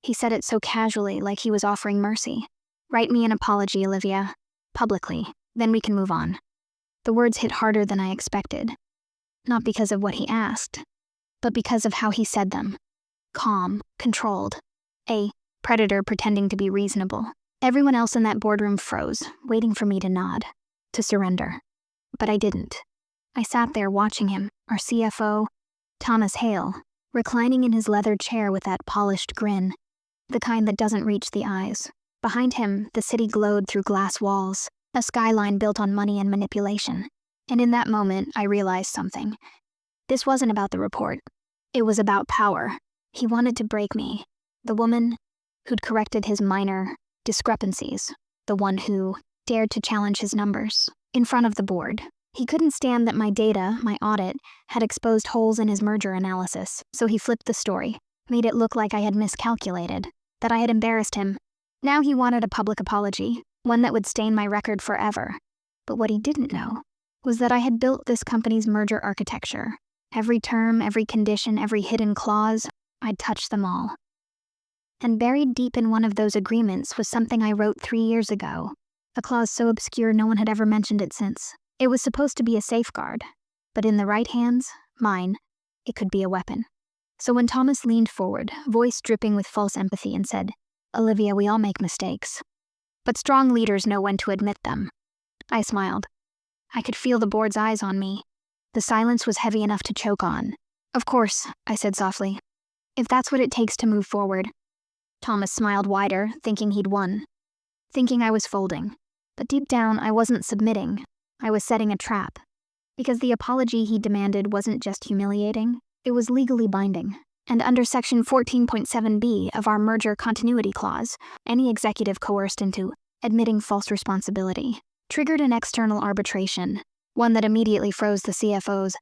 He said it so casually, like he was offering mercy. "Write me an apology, Olivia. Publicly. Then we can move on." The words hit harder than I expected. Not because of what he asked, but because of how he said them. Calm, controlled. A predator pretending to be reasonable. Everyone else in that boardroom froze, waiting for me to nod, to surrender. But I didn't. I sat there watching him, our CFO, Thomas Hale, reclining in his leather chair with that polished grin, the kind that doesn't reach the eyes. Behind him, the city glowed through glass walls, a skyline built on money and manipulation. And in that moment, I realized something. This wasn't about the report. It was about power. He wanted to break me. The woman who'd corrected his minor discrepancies. The one who dared to challenge his numbers. In front of the board. He couldn't stand that my data, my audit, had exposed holes in his merger analysis, so he flipped the story, made it look like I had miscalculated, that I had embarrassed him. Now he wanted a public apology, one that would stain my record forever. But what he didn't know was that I had built this company's merger architecture. Every term, every condition, every hidden clause, I'd touched them all. And buried deep in one of those agreements was something I wrote 3 years ago, a clause so obscure no one had ever mentioned it since. It was supposed to be a safeguard, but in the right hands, mine, it could be a weapon. So when Thomas leaned forward, voice dripping with false empathy, and said, "Olivia, we all make mistakes. But strong leaders know when to admit them." I smiled. I could feel the board's eyes on me. The silence was heavy enough to choke on. "Of course," I said softly. "If that's what it takes to move forward." Thomas smiled wider, thinking he'd won. Thinking I was folding. But deep down, I wasn't submitting. I was setting a trap. Because the apology he demanded wasn't just humiliating, it was legally binding. And under Section 14.7b of our merger continuity clause, any executive coerced into admitting false responsibility triggered an external arbitration, one that immediately froze the CFO's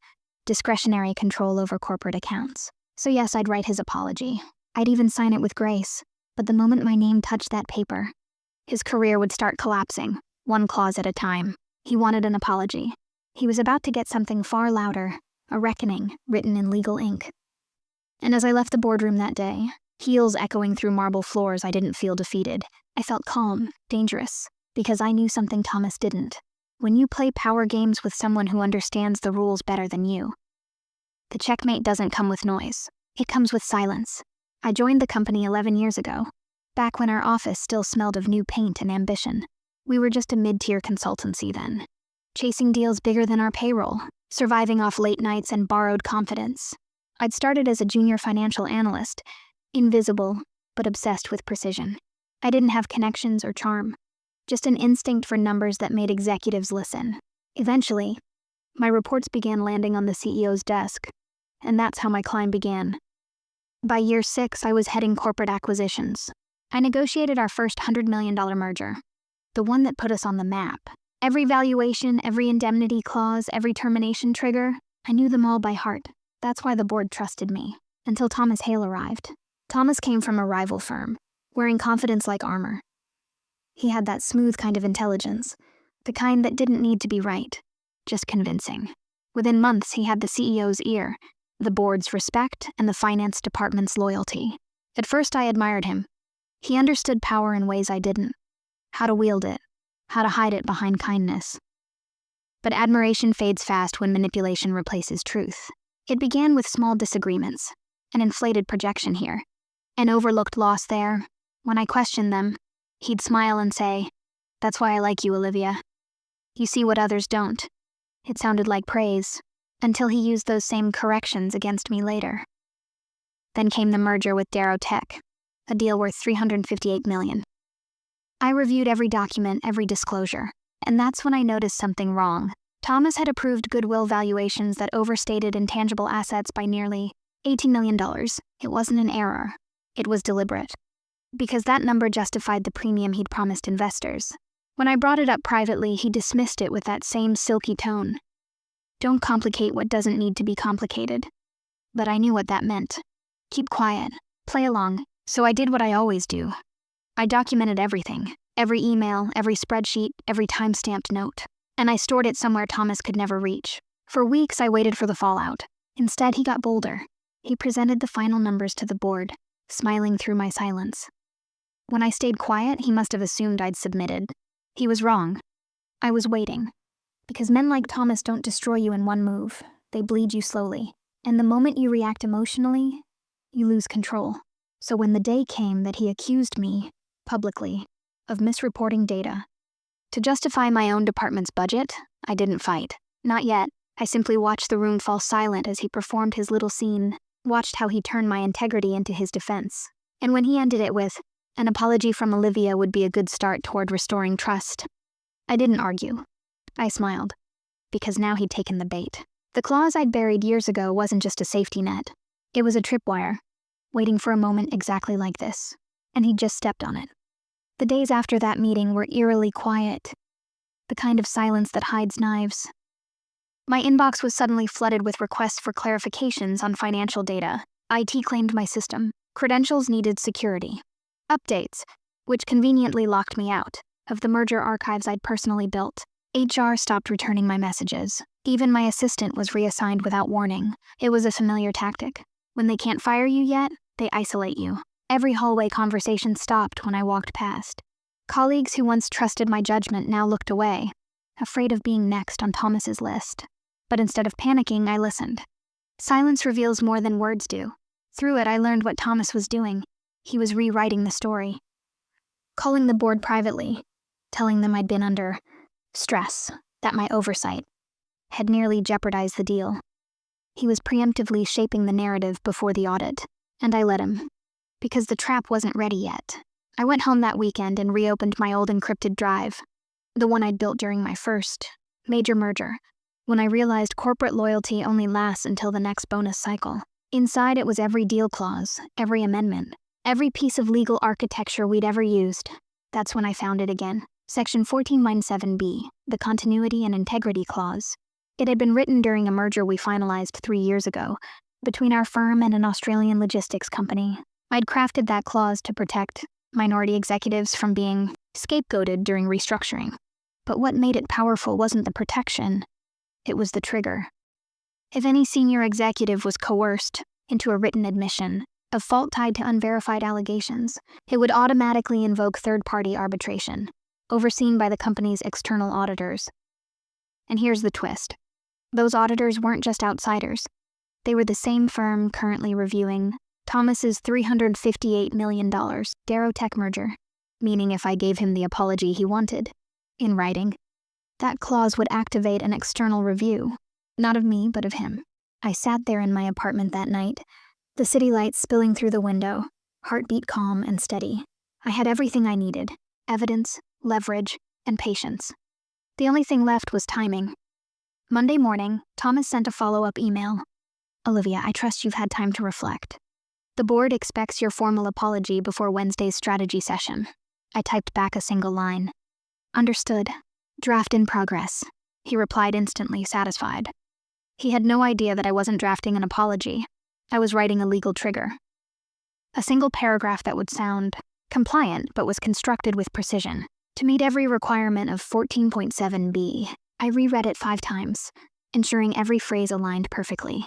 discretionary control over corporate accounts. So yes, I'd write his apology. I'd even sign it with grace. But the moment my name touched that paper, his career would start collapsing, one clause at a time. He wanted an apology. He was about to get something far louder, a reckoning written in legal ink. And as I left the boardroom that day, heels echoing through marble floors, I didn't feel defeated. I felt calm, dangerous, because I knew something Thomas didn't. When you play power games with someone who understands the rules better than you, the checkmate doesn't come with noise. It comes with silence. I joined the company 11 years ago, back when our office still smelled of new paint and ambition. We were just a mid-tier consultancy then, chasing deals bigger than our payroll, surviving off late nights and borrowed confidence. I'd started as a junior financial analyst, invisible but obsessed with precision. I didn't have connections or charm, just an instinct for numbers that made executives listen. Eventually, my reports began landing on the CEO's desk, and that's how my climb began. By year 6, I was heading corporate acquisitions. I negotiated our first $100 million merger. The one that put us on the map. Every valuation, every indemnity clause, every termination trigger, I knew them all by heart. That's why the board trusted me. Until Thomas Hale arrived. Thomas came from a rival firm, wearing confidence like armor. He had that smooth kind of intelligence, the kind that didn't need to be right, just convincing. Within months, he had the CEO's ear, the board's respect, and the finance department's loyalty. At first, I admired him. He understood power in ways I didn't. How to wield it, how to hide it behind kindness. But admiration fades fast when manipulation replaces truth. It began with small disagreements, an inflated projection here, an overlooked loss there. When I questioned them, he'd smile and say, "That's why I like you, Olivia. You see what others don't." It sounded like praise, until he used those same corrections against me later. Then came the merger with Darrow Tech, a deal worth $358 million. I reviewed every document, every disclosure, and that's when I noticed something wrong. Thomas had approved goodwill valuations that overstated intangible assets by nearly $18 million. It wasn't an error. It was deliberate. Because that number justified the premium he'd promised investors. When I brought it up privately, he dismissed it with that same silky tone. Don't complicate what doesn't need to be complicated. But I knew what that meant. Keep quiet. Play along. So I did what I always do. I documented everything. Every email, every spreadsheet, every time-stamped note. And I stored it somewhere Thomas could never reach. For weeks, I waited for the fallout. Instead, he got bolder. He presented the final numbers to the board. smiling through my silence. When I stayed quiet, he must have assumed I'd submitted. He was wrong. I was waiting. Because men like Thomas don't destroy you in one move. They bleed you slowly. And the moment you react emotionally, you lose control. So when the day came that he accused me, publicly, of misreporting data, to justify my own department's budget, I didn't fight. Not yet. I simply watched the room fall silent as he performed his little scene, watched how he turned my integrity into his defense. And when he ended it with, an apology from Olivia would be a good start toward restoring trust, I didn't argue. I smiled, because now he'd taken the bait. The clause I'd buried years ago wasn't just a safety net. It was a tripwire, waiting for a moment exactly like this, and he'd just stepped on it. The days after that meeting were eerily quiet, the kind of silence that hides knives. My inbox was suddenly flooded with requests for clarifications on financial data. IT claimed my system. Credentials needed security. Updates, which conveniently locked me out, of the merger archives I'd personally built. HR stopped returning my messages. Even my assistant was reassigned without warning. It was a familiar tactic. When they can't fire you yet, they isolate you. Every hallway conversation stopped when I walked past. Colleagues who once trusted my judgment now looked away, afraid of being next on Thomas's list. But instead of panicking, I listened. Silence reveals more than words do. Through it, I learned what Thomas was doing. He was rewriting the story. Calling the board privately, telling them I'd been under stress, that my oversight had nearly jeopardized the deal. He was preemptively shaping the narrative before the audit, and I let him, because the trap wasn't ready yet. I went home that weekend and reopened my old encrypted drive, the one I'd built during my first major merger, when I realized corporate loyalty only lasts until the next bonus cycle. Inside it was every deal clause, every amendment, every piece of legal architecture we'd ever used. That's when I found it again. Section 14-7B, the Continuity and Integrity Clause. It had been written during a merger we finalized 3 years ago, between our firm and an Australian logistics company. I'd crafted that clause to protect minority executives from being scapegoated during restructuring. But what made it powerful wasn't the protection, it was the trigger. If any senior executive was coerced into a written admission of fault tied to unverified allegations, it would automatically invoke third-party arbitration, overseen by the company's external auditors. And here's the twist. Those auditors weren't just outsiders. They were the same firm currently reviewing Thomas's $358 million Darrowtech merger, meaning if I gave him the apology he wanted, in writing, that clause would activate an external review, not of me, but of him. I sat there in my apartment that night, the city lights spilling through the window, heartbeat calm and steady. I had everything I needed: evidence, leverage, and patience. The only thing left was timing. Monday morning, Thomas sent a follow-up email. Olivia, I trust you've had time to reflect. The board expects your formal apology before Wednesday's strategy session. I typed back a single line. Understood. Draft in progress. He replied instantly, satisfied. He had no idea that I wasn't drafting an apology. I was writing a legal trigger. A single paragraph that would sound compliant but was constructed with precision. To meet every requirement of 14.7b, I reread it 5 times, ensuring every phrase aligned perfectly.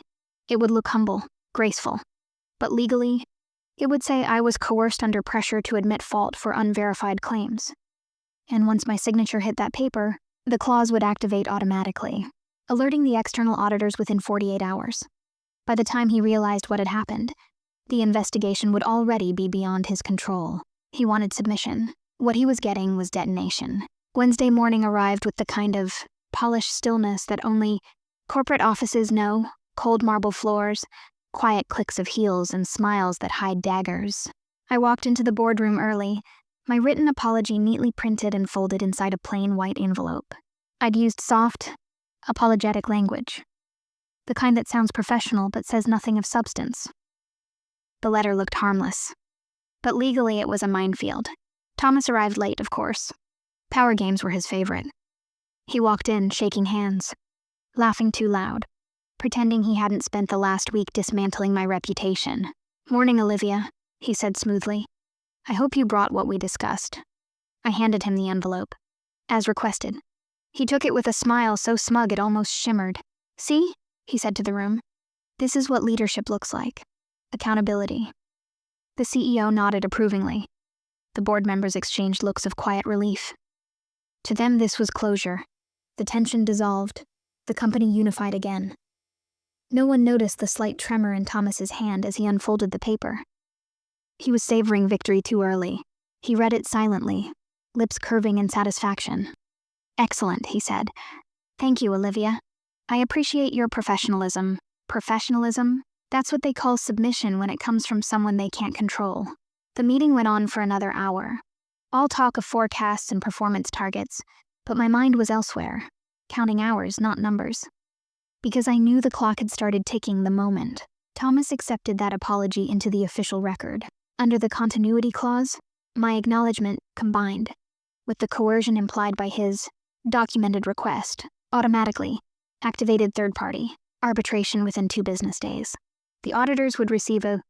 It would look humble, graceful, but legally, it would say I was coerced under pressure to admit fault for unverified claims. And once my signature hit that paper, the clause would activate automatically, alerting the external auditors within 48 hours. By the time he realized what had happened, the investigation would already be beyond his control. He wanted submission. What he was getting was detonation. Wednesday morning arrived with the kind of polished stillness that only corporate offices know: cold marble floors, quiet clicks of heels, and smiles that hide daggers. I walked into the boardroom early, my written apology neatly printed and folded inside a plain white envelope. I'd used soft, apologetic language, the kind that sounds professional but says nothing of substance. The letter looked harmless, but legally it was a minefield. Thomas arrived late, of course. Power games were his favorite. He walked in, shaking hands, laughing too loud, pretending he hadn't spent the last week dismantling my reputation. "Morning, Olivia," he said smoothly. "I hope you brought what we discussed." I handed him the envelope, as requested. He took it with a smile so smug it almost shimmered. "See?" he said to the room. "This is what leadership looks like. Accountability." The CEO nodded approvingly. The board members exchanged looks of quiet relief. To them, this was closure. The tension dissolved. The company unified again. No one noticed the slight tremor in Thomas's hand as he unfolded the paper. He was savoring victory too early. He read it silently, lips curving in satisfaction. "Excellent," he said. "Thank you, Olivia. I appreciate your professionalism." Professionalism? That's what they call submission when it comes from someone they can't control. The meeting went on for another hour. All talk of forecasts and performance targets, but my mind was elsewhere, counting hours, not numbers. Because I knew the clock had started ticking the moment Thomas accepted that apology into the official record. Under the continuity clause, my acknowledgement combined with the coercion implied by his documented request automatically activated third-party arbitration within 2 business days. The auditors would receive a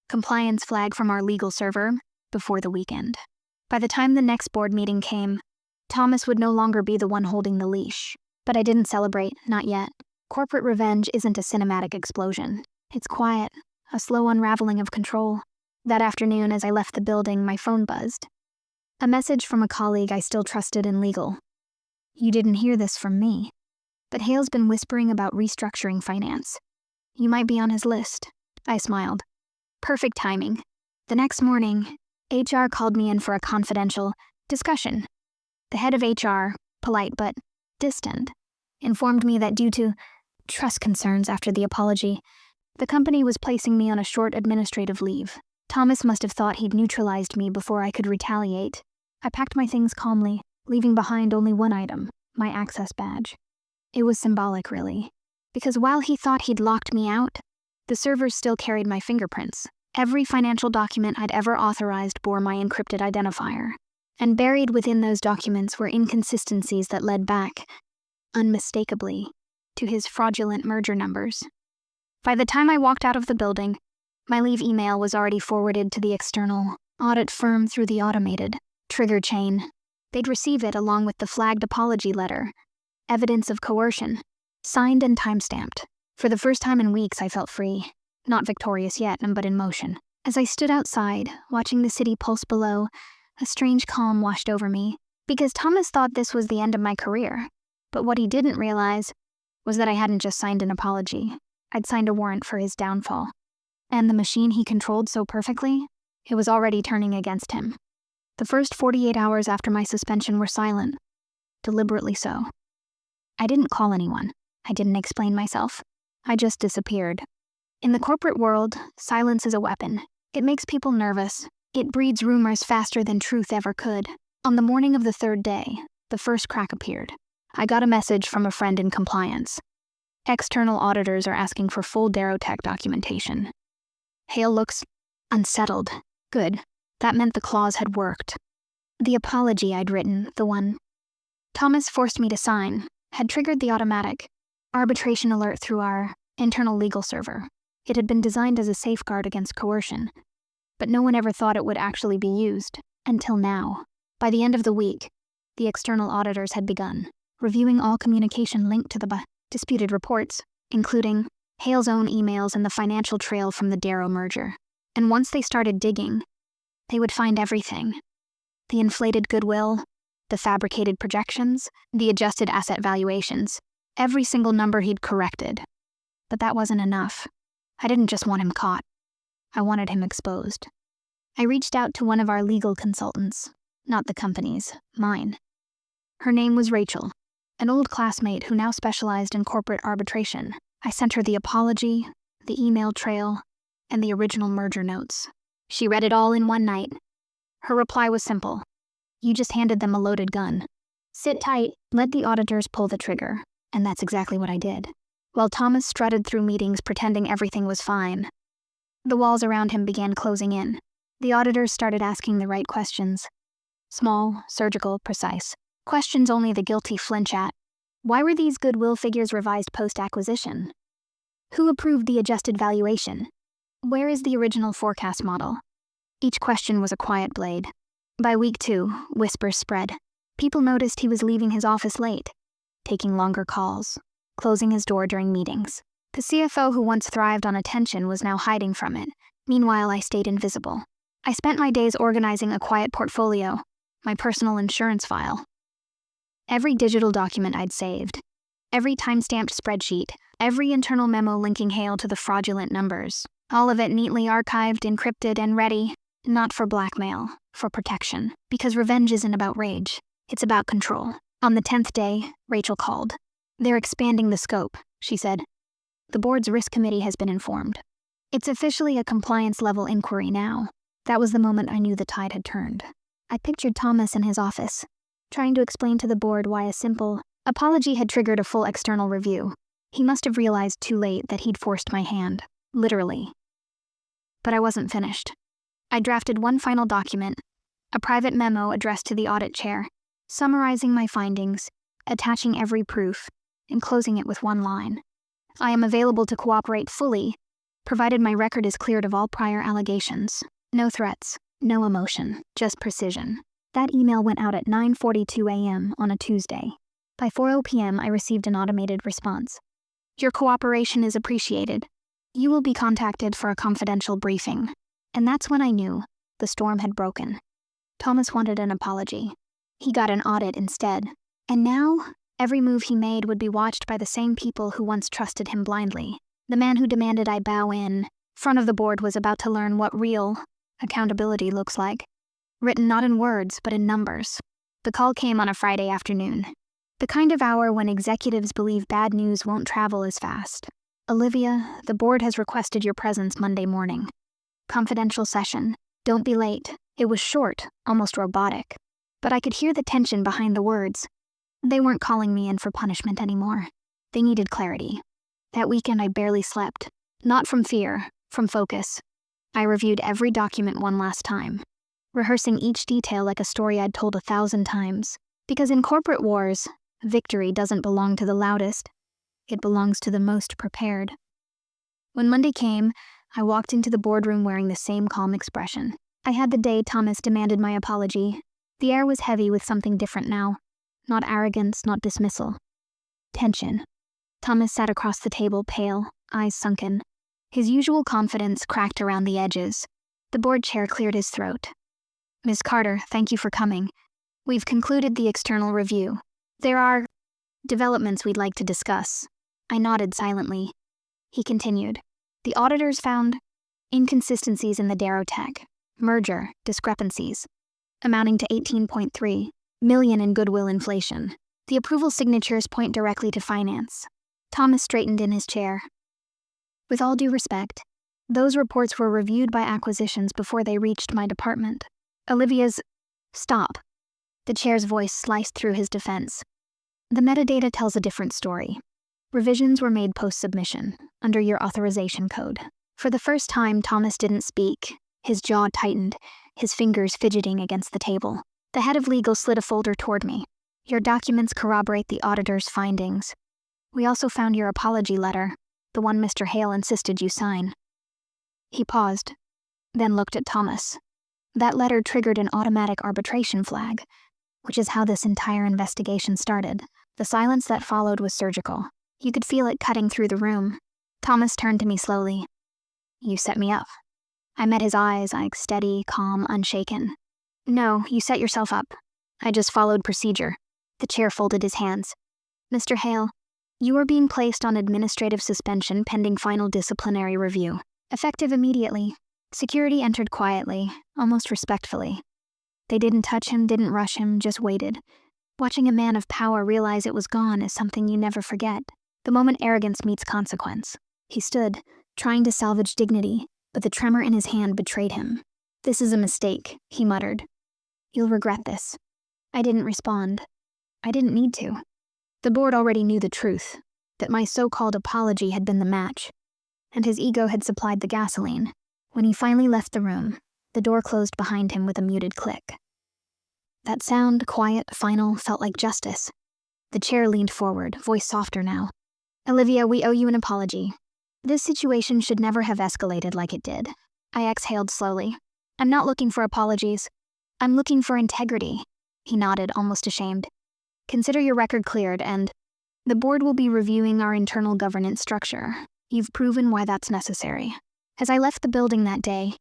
compliance flag from our legal server before the weekend. By the time the next board meeting came, Thomas would no longer be the one holding the leash. But I didn't celebrate, not yet. Corporate revenge isn't a cinematic explosion. It's quiet, a slow unraveling of control. That afternoon, as I left the building, my phone buzzed. A message from a colleague I still trusted in legal. "You didn't hear this from me, but Hale's been whispering about restructuring finance. You might be on his list." I smiled. Perfect timing. The next morning, HR called me in for a confidential discussion. The head of HR, polite but distant, informed me that due to trust concerns after the apology, the company was placing me on a short administrative leave. Thomas must have thought he'd neutralized me before I could retaliate. I packed my things calmly, leaving behind only one item, my access badge. It was symbolic, really, because while he thought he'd locked me out, the servers still carried my fingerprints. Every financial document I'd ever authorized bore my encrypted identifier, and buried within those documents were inconsistencies that led back, unmistakably, to his fraudulent merger numbers. By the time I walked out of the building, my leave email was already forwarded to the external audit firm through the automated trigger chain. They'd receive it along with the flagged apology letter, evidence of coercion, signed and time-stamped. For the first time in weeks, I felt free. Not victorious yet, but in motion. As I stood outside, watching the city pulse below, a strange calm washed over me, because Thomas thought this was the end of my career. But what he didn't realize was that I hadn't just signed an apology. I'd signed a warrant for his downfall. And the machine he controlled so perfectly, it was already turning against him. The first 48 hours after my suspension were silent, deliberately so. I didn't call anyone. I didn't explain myself. I just disappeared. In the corporate world, silence is a weapon. It makes people nervous. It breeds rumors faster than truth ever could. On the morning of the 3rd day, the first crack appeared. I got a message from a friend in compliance. External auditors are asking for full Darrowtech documentation. Hale looks unsettled. Good. That meant the clause had worked. The apology I'd written, the one Thomas forced me to sign, had triggered the automatic arbitration alert through our internal legal server. It had been designed as a safeguard against coercion, but no one ever thought it would actually be used, until now. By the end of the week, the external auditors had begun, reviewing all communication linked to the disputed reports, including Hale's own emails and the financial trail from the Darrow merger. And once they started digging, they would find everything. The inflated goodwill, the fabricated projections, the adjusted asset valuations, every single number he'd corrected. But that wasn't enough. I didn't just want him caught. I wanted him exposed. I reached out to one of our legal consultants, not the company's, mine. Her name was Rachel, an old classmate who now specialized in corporate arbitration. I sent her the apology, the email trail, and the original merger notes. She read it all in one night. Her reply was simple. "You just handed them a loaded gun. Sit tight, let the auditors pull the trigger." And that's exactly what I did. While Thomas strutted through meetings pretending everything was fine, the walls around him began closing in. The auditors started asking the right questions. Small, surgical, precise. Questions only the guilty flinch at. Why were these goodwill figures revised post-acquisition? Who approved the adjusted valuation? Where is the original forecast model? Each question was a quiet blade. By week 2, whispers spread. People noticed he was leaving his office late, taking longer calls, closing his door during meetings. The CFO who once thrived on attention was now hiding from it. Meanwhile, I stayed invisible. I spent my days organizing a quiet portfolio, my personal insurance file. Every digital document I'd saved, every time-stamped spreadsheet, every internal memo linking Hale to the fraudulent numbers, all of it neatly archived, encrypted, and ready, not for blackmail, for protection. Because revenge isn't about rage, it's about control. On the 10th day, Rachel called. "They're expanding the scope," she said. "The board's risk committee has been informed. It's officially a compliance-level inquiry now." That was the moment I knew the tide had turned. I pictured Thomas in his office, trying to explain to the board why a simple apology had triggered a full external review. He must have realized too late that he'd forced my hand, literally. But I wasn't finished. I drafted one final document, a private memo addressed to the audit chair, summarizing my findings, attaching every proof, and closing it with one line. "I am available to cooperate fully, provided my record is cleared of all prior allegations. No threats, no emotion, just precision." That email went out at 9:42 a.m. on a Tuesday. By 4:00 p.m., I received an automated response. "Your cooperation is appreciated. You will be contacted for a confidential briefing." And that's when I knew the storm had broken. Thomas wanted an apology. He got an audit instead. And now, every move he made would be watched by the same people who once trusted him blindly. The man who demanded I bow in front of the board was about to learn what real accountability looks like. Written not in words, but in numbers. The call came on a Friday afternoon. The kind of hour when executives believe bad news won't travel as fast. "Olivia, the board has requested your presence Monday morning. Confidential session. Don't be late." It was short, almost robotic. But I could hear the tension behind the words. They weren't calling me in for punishment anymore. They needed clarity. That weekend I barely slept. Not from fear, from focus. I reviewed every document one last time, rehearsing each detail like a story I'd told 1,000 times. Because in corporate wars, victory doesn't belong to the loudest. It belongs to the most prepared. When Monday came, I walked into the boardroom wearing the same calm expression. I had the day Thomas demanded my apology. The air was heavy with something different now. Not arrogance, not dismissal. Tension. Thomas sat across the table, pale, eyes sunken. His usual confidence cracked around the edges. The board chair cleared his throat. "Ms. Carter, thank you for coming. We've concluded the external review. There are developments we'd like to discuss." I nodded silently. He continued. "The auditors found inconsistencies in the Darrowtech merger discrepancies, amounting to $18.3 million in goodwill inflation. The approval signatures point directly to finance." Thomas straightened in his chair. "With all due respect, those reports were reviewed by acquisitions before they reached my department. Olivia's—" "Stop." The chair's voice sliced through his defense. "The metadata tells a different story. Revisions were made post-submission, under your authorization code." For the first time, Thomas didn't speak. His jaw tightened, his fingers fidgeting against the table. The head of legal slid a folder toward me. "Your documents corroborate the auditor's findings. We also found your apology letter, the one Mr. Hale insisted you sign." He paused, then looked at Thomas. That letter triggered an automatic arbitration flag, which is how this entire investigation started. The silence that followed was surgical. You could feel it cutting through the room. Thomas turned to me slowly. "You set me up." I met his eyes, steady, calm, unshaken. "No, you set yourself up. I just followed procedure." The chair folded his hands. "Mr. Hale, you are being placed on administrative suspension pending final disciplinary review. Effective immediately." Security entered quietly, almost respectfully. They didn't touch him, didn't rush him, just waited. Watching a man of power realize it was gone is something you never forget. The moment arrogance meets consequence. He stood, trying to salvage dignity, but the tremor in his hand betrayed him. "This is a mistake," he muttered. "You'll regret this." I didn't respond. I didn't need to. The board already knew the truth, that my so-called apology had been the match, and his ego had supplied the gasoline. When he finally left the room, the door closed behind him with a muted click. That sound, quiet, final, felt like justice. The chair leaned forward, voice softer now. "Olivia, we owe you an apology. This situation should never have escalated like it did." I exhaled slowly. "I'm not looking for apologies. I'm looking for integrity." He nodded, almost ashamed. "Consider your record cleared, and the board will be reviewing our internal governance structure. You've proven why that's necessary." As I left the building that day,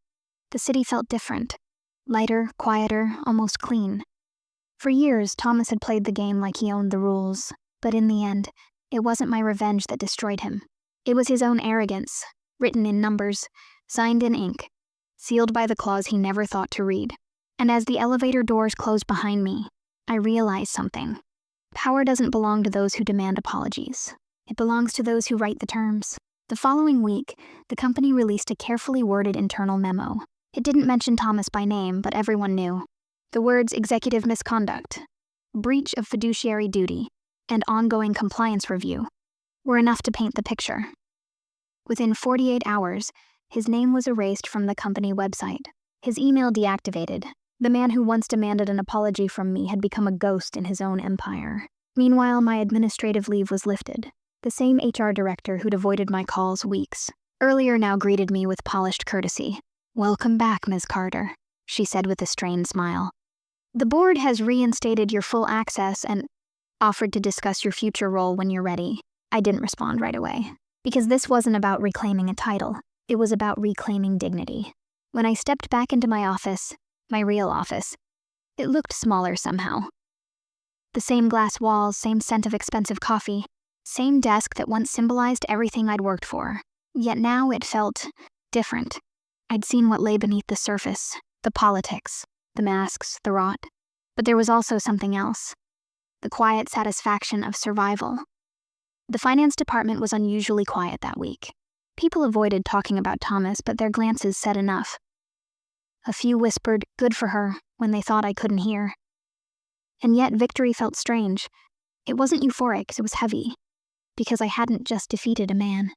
The city felt different. Lighter, quieter, almost clean. For years, Thomas had played the game like he owned the rules, but in the end, it wasn't my revenge that destroyed him. It was his own arrogance, written in numbers, signed in ink, sealed by the clause he never thought to read. And as the elevator doors closed behind me, I realized something. Power doesn't belong to those who demand apologies. It belongs to those who write the terms. The following week, the company released a carefully worded internal memo. It didn't mention Thomas by name, but everyone knew. The words executive misconduct, breach of fiduciary duty, and ongoing compliance review were enough to paint the picture. Within 48 hours, his name was erased from the company website, his email deactivated. The man who once demanded an apology from me had become a ghost in his own empire. Meanwhile, my administrative leave was lifted. The same HR director who'd avoided my calls weeks earlier now greeted me with polished courtesy. "Welcome back, Ms. Carter," she said with a strained smile. "The board has reinstated your full access and offered to discuss your future role when you're ready." I didn't respond right away, because this wasn't about reclaiming a title. It was about reclaiming dignity. When I stepped back into my office, my real office, it looked smaller somehow. The same glass walls, same scent of expensive coffee, same desk that once symbolized everything I'd worked for. Yet now it felt different. I'd seen what lay beneath the surface, the politics, the masks, the rot. But there was also something else. The quiet satisfaction of survival. The finance department was unusually quiet that week. People avoided talking about Thomas, but their glances said enough. A few whispered, "Good for her," when they thought I couldn't hear. And yet victory felt strange. It wasn't euphoric, it was heavy. Because I hadn't just defeated a man.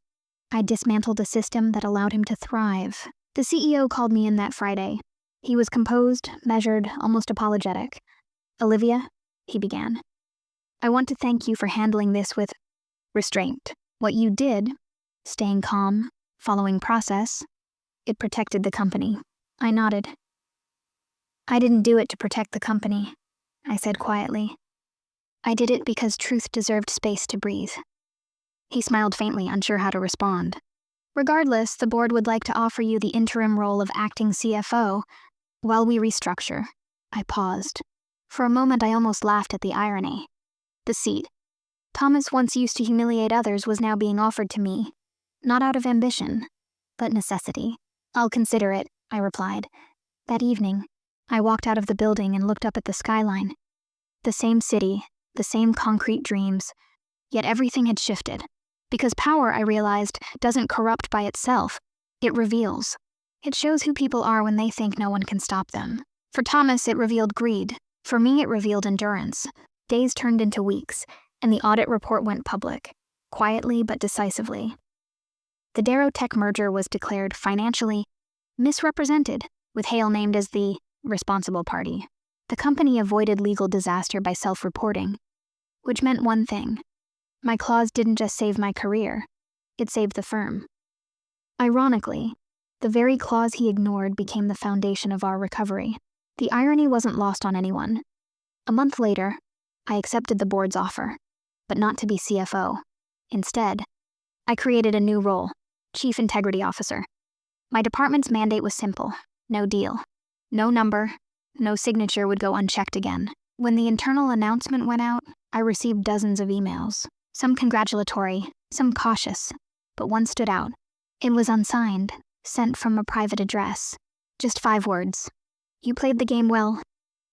I dismantled a system that allowed him to thrive. The CEO called me in that Friday. He was composed, measured, almost apologetic. "Olivia," he began, "I want to thank you for handling this with restraint. What you did, staying calm, following process, it protected the company." I nodded. "I didn't do it to protect the company," I said quietly. "I did it because truth deserved space to breathe." He smiled faintly, unsure how to respond. "Regardless, the board would like to offer you the interim role of acting CFO while we restructure." I paused. For a moment, I almost laughed at the irony. The seat Thomas once used to humiliate others was now being offered to me, not out of ambition, but necessity. "I'll consider it," I replied. That evening, I walked out of the building and looked up at the skyline. The same city, the same concrete dreams, yet everything had shifted. Because power, I realized, doesn't corrupt by itself. It reveals. It shows who people are when they think no one can stop them. For Thomas, it revealed greed. For me, it revealed endurance. Days turned into weeks, and the audit report went public, quietly but decisively. The Darrow Tech merger was declared financially misrepresented, with Hale named as the responsible party. The company avoided legal disaster by self-reporting, which meant one thing. My clause didn't just save my career, it saved the firm. Ironically, the very clause he ignored became the foundation of our recovery. The irony wasn't lost on anyone. A month later, I accepted the board's offer, but not to be CFO. Instead, I created a new role, Chief Integrity Officer. My department's mandate was simple: no deal. No number, no signature would go unchecked again. When the internal announcement went out, I received dozens of emails, some congratulatory, some cautious, but one stood out. It was unsigned, sent from a private address. Just 5 words. "You played the game well."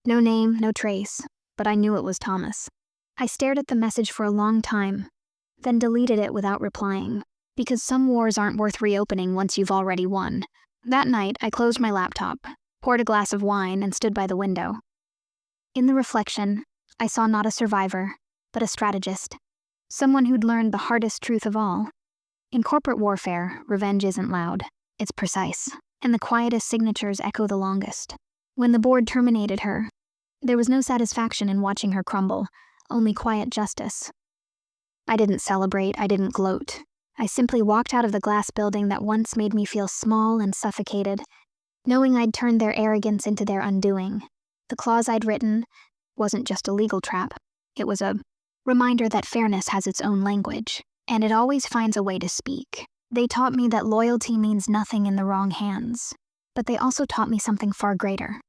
No name, no trace, but I knew it was Thomas. I stared at the message for a long time, then deleted it without replying, because some wars aren't worth reopening once you've already won. That night, I closed my laptop, poured a glass of wine, and stood by the window. In the reflection, I saw not a survivor, but a strategist. Someone who'd learned the hardest truth of all. In corporate warfare, revenge isn't loud, it's precise, and the quietest signatures echo the longest. When the board terminated her, there was no satisfaction in watching her crumble, only quiet justice. I didn't celebrate, I didn't gloat. I simply walked out of the glass building that once made me feel small and suffocated, knowing I'd turned their arrogance into their undoing. The clause I'd written wasn't just a legal trap. It was a reminder that fairness has its own language, and it always finds a way to speak. They taught me that loyalty means nothing in the wrong hands, but they also taught me something far greater.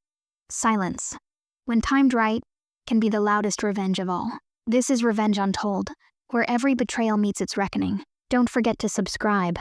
Silence, when timed right, can be the loudest revenge of all. This is Revenge Untold, where every betrayal meets its reckoning. Don't forget to subscribe.